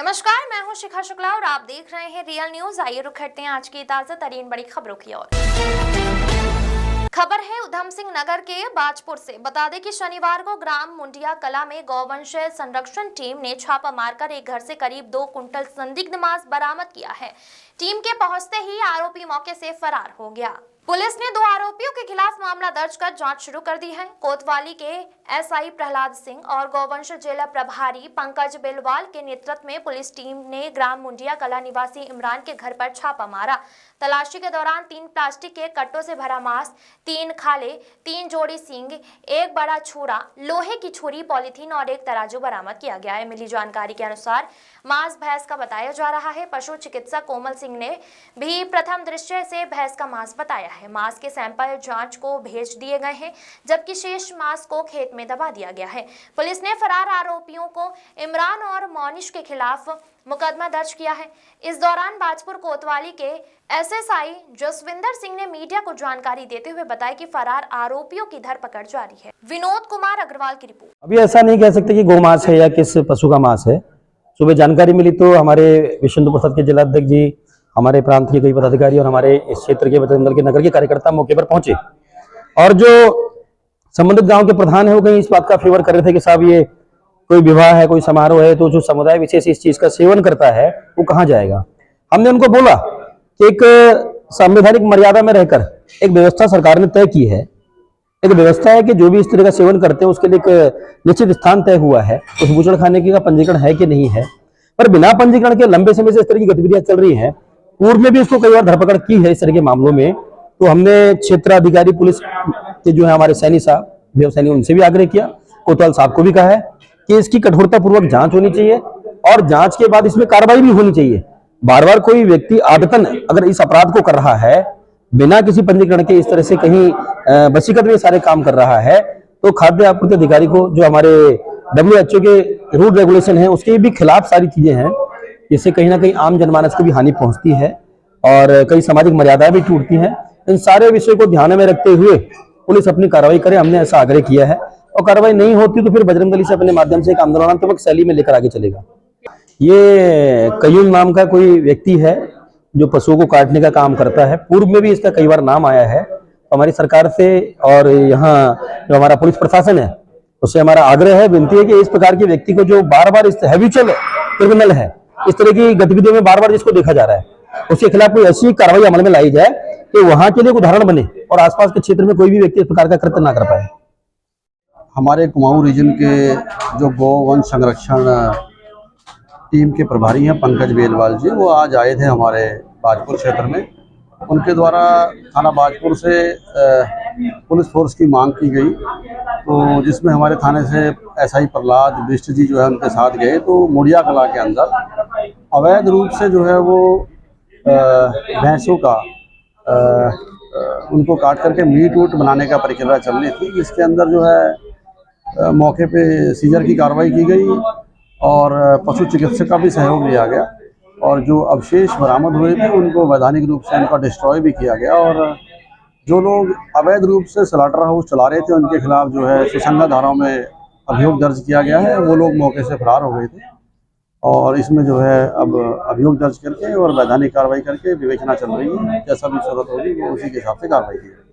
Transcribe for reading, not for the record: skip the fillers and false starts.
नमस्कार, मैं हूं शिखा शुक्ला और आप देख रहे हैं रियल न्यूज। आइए रुक करते हैं आज की ताजा तरीन बड़ी खबरों की ओर। खबर है उधम सिंह नगर के बाजपुर से। बता दें कि शनिवार को ग्राम मुंडिया कला में गौवंश संरक्षण टीम ने छापा मारकर एक घर से करीब 2 कुंटल संदिग्ध मांस बरामद किया है। टीम के पहुंचते ही आरोपी मौके से फरार हो गया। पुलिस ने 2 आरोपियों के खिलाफ मामला दर्ज कर जांच शुरू कर दी है। कोतवाली के एसआई प्रहलाद सिंह और गौवंश जिला प्रभारी पंकज बेलवाल के नेतृत्व में पुलिस टीम ने ग्राम मुंडिया कला निवासी इमरान के घर पर छापा मारा। तलाशी के दौरान 3 प्लास्टिक के कट्टों से भरा मांस, 3 खाले, 3 जोड़ी सींग, 1 बड़ा छुरा, लोहे की छुरी, पॉलीथीन और 1 तराजू बरामद किया गया है। मिली जानकारी के अनुसार मांस भैंस का बताया जा रहा है। पशु चिकित्सक कोमल सिंह ने भी प्रथम दृष्टया से भैंस का मांस बताया है। मांस के सैंपल जांच को भेज दिए गए हैं, जबकि शेष मांस को खेत में दबा दिया गया है। पुलिस ने फरार आरोपियों को इमरान और मोनिश के खिलाफ मुकदमा दर्ज किया है। इस दौरान बाजपुर कोतवाली के एसएसआई जसविंदर सिंह ने मीडिया को जानकारी देते हुए बताया कि फरार आरोपियों की धरपकड़ जारी है। विनोद कुमार अग्रवाल की रिपोर्ट। अभी ऐसा नहीं कह सकते कि गौ मांस है या किस पशु का मांस है। सुबह जानकारी मिली तो हमारे विष्णु प्रसाद के जिलाध्यक्ष जी, हमारे प्रांत के कई पदाधिकारी और हमारे इस क्षेत्र के बजरंग दल के नगर के कार्यकर्ता मौके पर पहुंचे और जो संबंधित गांव के प्रधान है वो कहीं इस बात का फेवर कर रहे थे कि साहब ये कोई विवाह है, कोई समारोह है, तो जो समुदाय विशेष इस चीज का सेवन करता है वो कहाँ जाएगा। हमने उनको बोला कि एक संवैधानिक मर्यादा में रहकर एक व्यवस्था सरकार ने तय की है। एक व्यवस्था है कि जो भी इस तरह का सेवन करते हैं उसके लिए एक निश्चित स्थान तय हुआ है। उस बूचड़ खाने का पंजीकरण है कि नहीं है, पर बिना पंजीकरण के लंबे समय से इस तरह की गतिविधियां चल रही हैं। पूर्व में भी उसको कई बार धरपकड़ की है इस तरह के मामलों में। तो हमने क्षेत्राधिकारी पुलिस के जो है हमारे सैनी साहब, देव सैनी, उनसे भी आग्रह किया, कोतवाल साहब को भी कहा है कि इसकी कठोरता पूर्वक जांच होनी चाहिए और जांच के बाद इसमें कार्रवाई भी होनी चाहिए। बार बार कोई व्यक्ति आदतन अगर इस अपराध को कर रहा है, बिना किसी पंजीकरण के इस तरह से कहीं वसीकत में सारे काम कर रहा है, तो खाद्य आपूर्ति अधिकारी को, जो हमारे WHO के रूल रेगुलेशन है, उसके भी खिलाफ सारी चीजें हैं, जिससे कहीं ना कहीं आम जनमानस को भी हानि पहुंचती है और कई सामाजिक मर्यादाएं भी टूटती हैं। इन सारे विषय को ध्यान में रखते हुए पुलिस अपनी कार्रवाई करे, हमने ऐसा आग्रह किया है। और कार्रवाई नहीं होती तो फिर बजरंग दल से अपने माध्यम से एक आंदोलनात्मक शैली में लेकर आगे चलेगा। ये कयूम नाम का कोई व्यक्ति है जो पशुओं को काटने का काम करता है। पूर्व में भी इसका कई बार नाम आया है। हमारी सरकार से और यहाँ जो हमारा पुलिस प्रशासन है उससे हमारा आग्रह है, विनती है कि इस प्रकार के व्यक्ति को जो बार बार इस हैबिचुअल क्रिमिनल है, इस तरह की गतिविधियों में बार बार जिसको देखा जा रहा है, उसके खिलाफ कोई ऐसी कार्रवाई अमल में लाई जाए कि वहां के लिए उदाहरण बने और आसपास के क्षेत्र में कोई भी व्यक्ति इस प्रकार का कृत्य ना कर पाए। हमारे कुमाऊं रीजन के जो गौवंश संरक्षण टीम के प्रभारी हैं पंकज बेलवाल जी, वो आज आए थे हमारे बाजपुर क्षेत्र में। उनके द्वारा थाना बाजपुर से पुलिस फोर्स की मांग की गई, तो जिसमें हमारे थाने से एसआई प्रहलाद बिष्ट जी जो है उनके साथ गए। तो मुड़िया कला के अंदर अवैध रूप से जो है वो भैंसों का उनको काट करके मीट वूट बनाने का प्रक्रिया चल रही थी, जिसके अंदर जो है मौके पे सीजर की कार्रवाई की गई और पशु चिकित्सक का भी सहयोग लिया गया और जो अवशेष बरामद हुए थे उनको वैधानिक रूप से उनका डिस्ट्रॉय भी किया गया। और जो लोग अवैध रूप से स्लॉटर हाउस चला रहे थे उनके खिलाफ जो है सुसंगत धाराओं में अभियोग दर्ज किया गया है। वो लोग मौके से फरार हो गए थे और इसमें जो है अब अभियोग दर्ज करके और वैधानिक कार्रवाई करके विवेचना चल रही है। जैसा भी जरूरत होगी वो उसी के हिसाब से कार्रवाई की जाएगी।